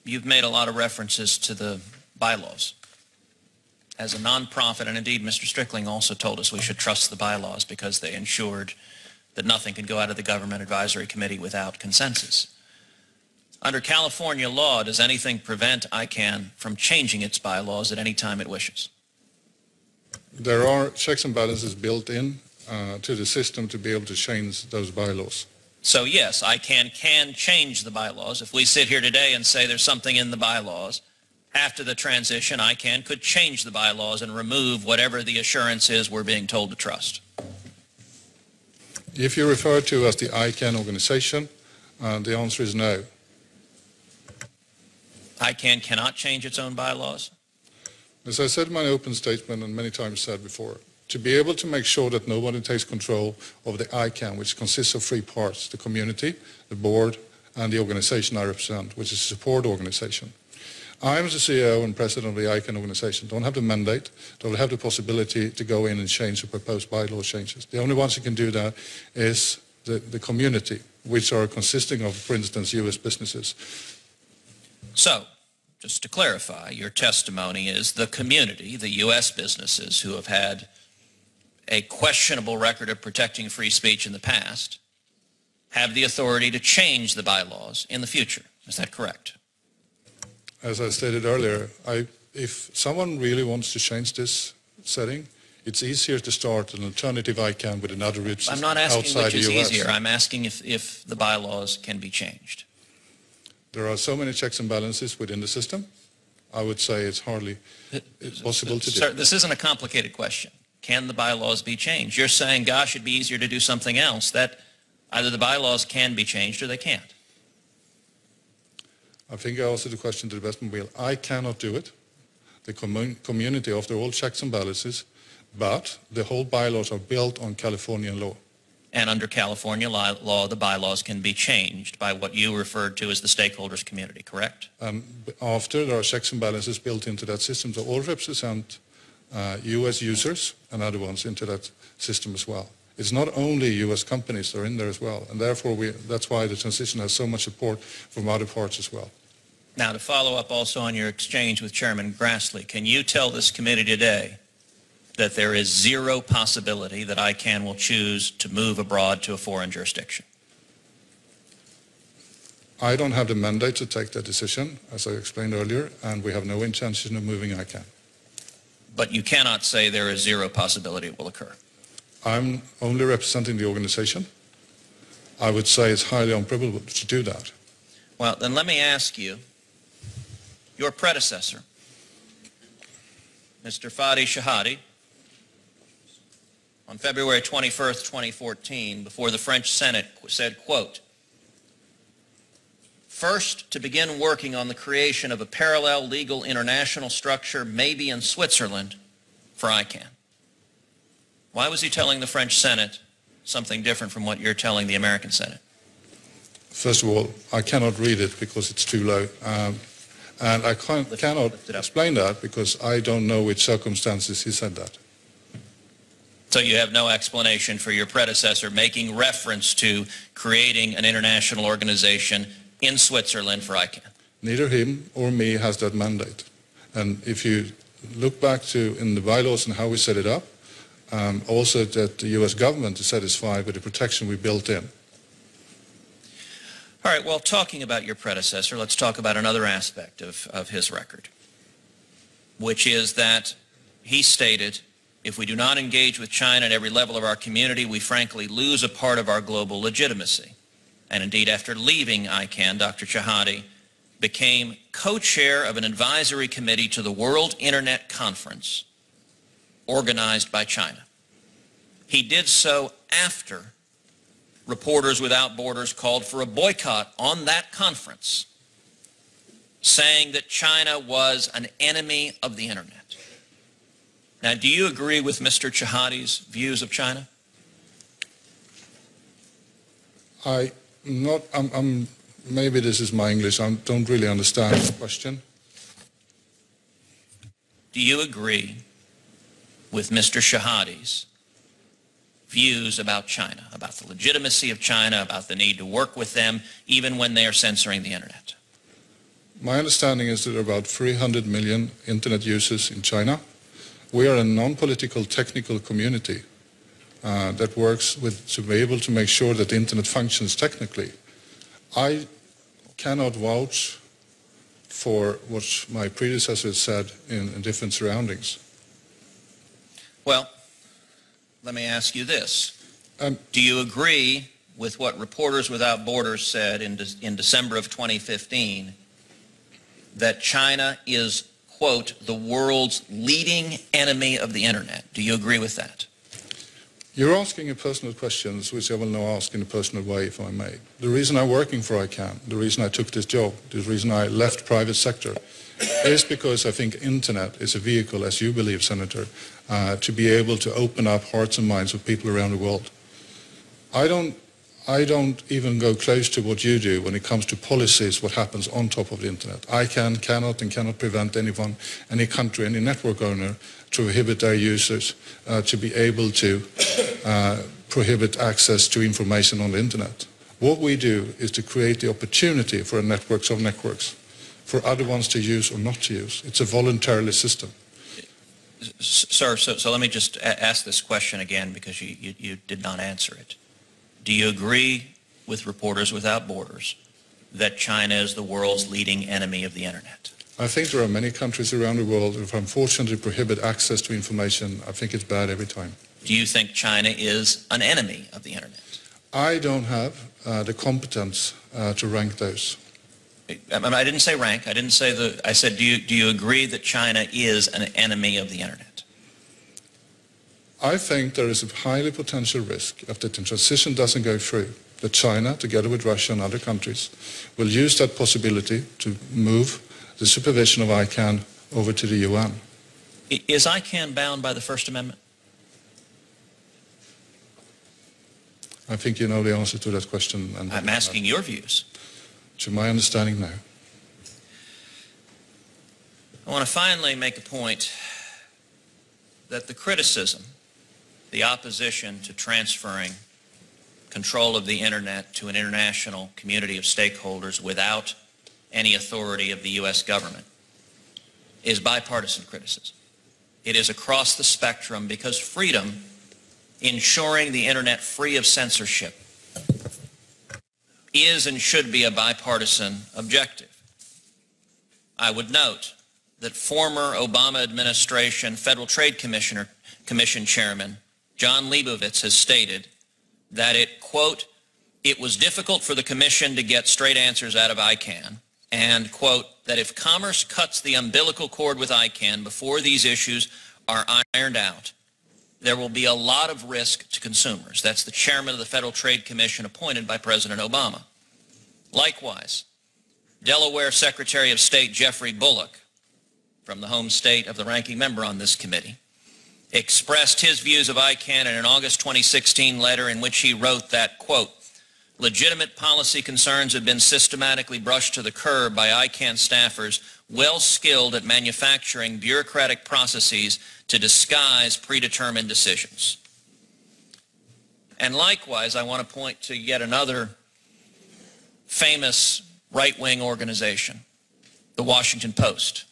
you've made a lot of references to the bylaws. As a nonprofit, and indeed Mr. Strickling also told us we should trust the bylaws because they ensured that nothing could go out of the Government Advisory Committee without consensus. Under California law, does anything prevent ICANN from changing its bylaws at any time it wishes? There are checks and balances built in to the system to be able to change those bylaws. So yes, ICANN can change the bylaws. If we sit here today and say there's something in the bylaws, after the transition, ICANN could change the bylaws and remove whatever the assurance is we're being told to trust. If you refer to as the ICANN organization, the answer is no. ICANN cannot change its own bylaws? As I said in my open statement and many times said before, to be able to make sure that nobody takes control of the ICANN, which consists of three parts, the community, the board, and the organization I represent, which is a support organization. I, as the CEO and president of the ICANN organization, don't have the mandate, don't have the possibility to go in and change the proposed bylaw changes. The only ones who can do that is the community, which are consisting of, for instance, U.S. businesses. So, just to clarify, your testimony is the community, the U.S. businesses who have had a questionable record of protecting free speech in the past, have the authority to change the bylaws in the future. Is that correct? As I stated earlier, if someone really wants to change this setting, it's easier to start an alternative ICANN with another root system outside the US. I'm not asking which is easier. I'm asking if the bylaws can be changed. There are so many checks and balances within the system. I would say it's hardly possible to do. Sir, this isn't a complicated question. Can the bylaws be changed? You're saying, gosh, it'd be easier to do something else. That either the bylaws can be changed or they can't. I think I answered the question to the best of my ability. I cannot do it. The community, after all checks and balances, but the whole bylaws are built on Californian law. And under California law, the bylaws can be changed by what you referred to as the stakeholders community, correct? After, there are checks and balances built into that system, so all represent U.S. users and other ones into that system as well. It's not only U.S. companies that are in there as well, and therefore that's why the transition has so much support from other parts as well. Now, to follow up also on your exchange with Chairman Grassley, can you tell this committee today that there is zero possibility that ICANN will choose to move abroad to a foreign jurisdiction? I don't have the mandate to take that decision, as I explained earlier, and we have no intention of moving ICANN. But you cannot say there is zero possibility it will occur. I'm only representing the organization. I would say it's highly improbable to do that. Well, then let me ask you, your predecessor, Mr. Fadi Shahadi, on February 21st, 2014, before the French Senate said, quote, "First, to begin working on the creation of a parallel legal international structure, maybe in Switzerland, for ICANN." Why was he telling the French Senate something different from what you're telling the American Senate? First of all, I cannot read it because it's too low. And I cannot explain that because I don't know which circumstances he said that. So you have no explanation for your predecessor making reference to creating an international organization in Switzerland for ICANN? Neither him or me has that mandate. And if you look back to in the bylaws and how we set it up, also that the U.S. government is satisfied with the protection we built in. All right, well, talking about your predecessor, let's talk about another aspect of his record, which is that he stated, if we do not engage with China at every level of our community, we frankly lose a part of our global legitimacy. And indeed, after leaving ICANN, Dr. Shahadi became co-chair of an advisory committee to the World Internet Conference organized by China. He did so after Reporters Without Borders called for a boycott on that conference, saying that China was an enemy of the Internet. Now, do you agree with Mr. Shahadi's views of China? Maybe this is my English. I don't really understand the question. Do you agree with Mr. Shahadi's views about China, about the legitimacy of China, about the need to work with them, even when they are censoring the Internet? My understanding is that there are about 300 million internet users in China. We are a non-political technical community that works to be able to make sure that the internet functions technically. I cannot vouch for what my predecessors said in different surroundings. Well, let me ask you this. Do you agree with what Reporters Without Borders said in December of 2015, that China is, quote, the world's leading enemy of the Internet? Do you agree with that? You're asking a personal questions, which I will now ask in a personal way, if I may. The reason I'm working for ICANN, the reason I took this job, the reason I left private sector, is because I think Internet is a vehicle, as you believe, Senator, to be able to open up hearts and minds of people around the world. I don't even go close to what you do when it comes to policies, what happens on top of the Internet. ICANN cannot and cannot prevent anyone, any country, any network owner to prohibit their users to be able to prohibit access to information on the Internet. What we do is to create the opportunity for networks of networks, for other ones to use or not to use. It's a voluntary system. Sir, so let me just ask this question again, because you did not answer it. Do you agree with Reporters Without Borders that China is the world's leading enemy of the Internet? I think there are many countries around the world that, if unfortunately prohibit access to information, I think it's bad every time. Do you think China is an enemy of the Internet? I don't have the competence to rank those. I didn't say rank. I didn't say I said, do you agree that China is an enemy of the Internet? I think there is a highly potential risk if the transition doesn't go through, that China, together with Russia and other countries, will use that possibility to move the supervision of ICANN over to the UN. Is ICANN bound by the First Amendment? I think you know the answer to that question. And I'm asking your views. To my understanding, no. I want to finally make a point that the criticism, the opposition to transferring control of the Internet to an international community of stakeholders without any authority of the U.S. government is bipartisan criticism. It is across the spectrum, because freedom, ensuring the Internet free of censorship, is and should be a bipartisan objective. I would note that former Obama administration Federal Trade Commission Chairman John Leibovitz has stated that it, quote, it was difficult for the Commission to get straight answers out of ICANN, and, quote, that if commerce cuts the umbilical cord with ICANN before these issues are ironed out, there will be a lot of risk to consumers. That's the chairman of the Federal Trade Commission appointed by President Obama. Likewise, Delaware Secretary of State Jeffrey Bullock, from the home state of the ranking member on this committee, expressed his views of ICANN in an August 2016 letter in which he wrote that, quote, legitimate policy concerns have been systematically brushed to the curb by ICANN staffers well skilled at manufacturing bureaucratic processes to disguise predetermined decisions. And likewise, I want to point to yet another famous right-wing organization, the Washington Post.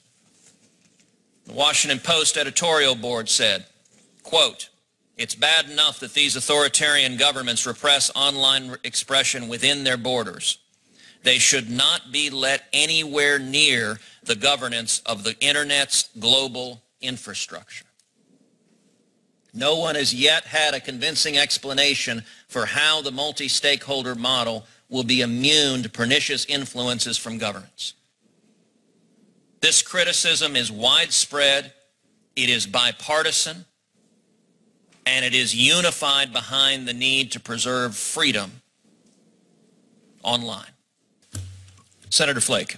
The Washington Post editorial board said, quote, it's bad enough that these authoritarian governments repress online expression within their borders. They should not be let anywhere near the governance of the Internet's global infrastructure. No one has yet had a convincing explanation for how the multi-stakeholder model will be immune to pernicious influences from governments. This criticism is widespread, it is bipartisan, and it is unified behind the need to preserve freedom online. Senator Flake.